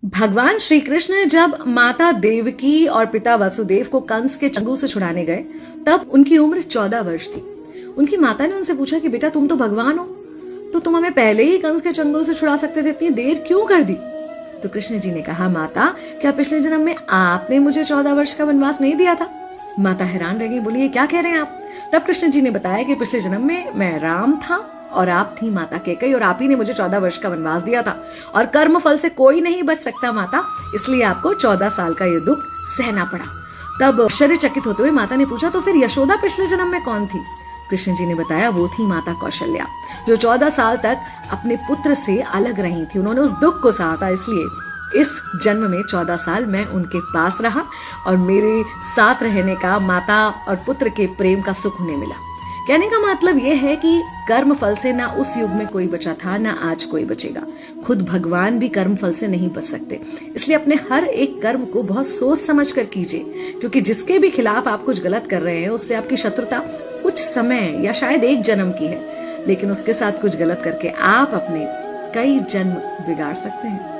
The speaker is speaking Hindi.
भगवान श्री कृष्ण जब माता देवकी और पिता वसुदेव को कंस के चंगुल से छुड़ाने गए तब उनकी उम्र 14 वर्ष थी। उनकी माता ने उनसे पूछा कि बेटा तुम तो भगवान हो, तो तुम हमें पहले ही कंस के चंगुल से छुड़ा सकते थे, इतनी देर क्यों कर दी? तो कृष्ण जी ने कहा, माता क्या पिछले जन्म में आपने मुझे 14 वर्ष का वनवास नहीं दिया था? माता हैरान रह गई, बोली ये क्या कह रहे हैं आप? तब कृष्ण जी ने बताया कि पिछले जन्म में मैं राम था और आप थी माता कैकेयी और आप ही ने मुझे 14 वर्ष का वनवास दिया था और कर्म फल से कोई नहीं बच सकता माता, इसलिए आपको 14 साल का ये दुख सहना पड़ा। तब आश्चर्यचकित होते हुए माता ने पूछा, तो फिर यशोदा पिछले जन्म में कौन थी? कृष्ण जी ने बताया, वो थी माता कौशल्या, जो 14 साल तक अपने पुत्र से अलग रही थी। उन्होंने उस दुख को सहा था, इसलिए इस जन्म में 14 साल मैं उनके पास रहा और मेरे साथ रहने का, माता और पुत्र के प्रेम का सुख उन्हें मिला। कहने का मतलब यह है कि कर्म फल से ना उस युग में कोई बचा था, ना आज कोई बचेगा। खुद भगवान भी कर्म फल से नहीं बच सकते, इसलिए अपने हर एक कर्म को बहुत सोच समझ कर कीजिए, क्योंकि जिसके भी खिलाफ आप कुछ गलत कर रहे हैं उससे आपकी शत्रुता कुछ समय या शायद एक जन्म की है, लेकिन उसके साथ कुछ गलत करके आप अपने कई जन्म बिगाड़ सकते हैं।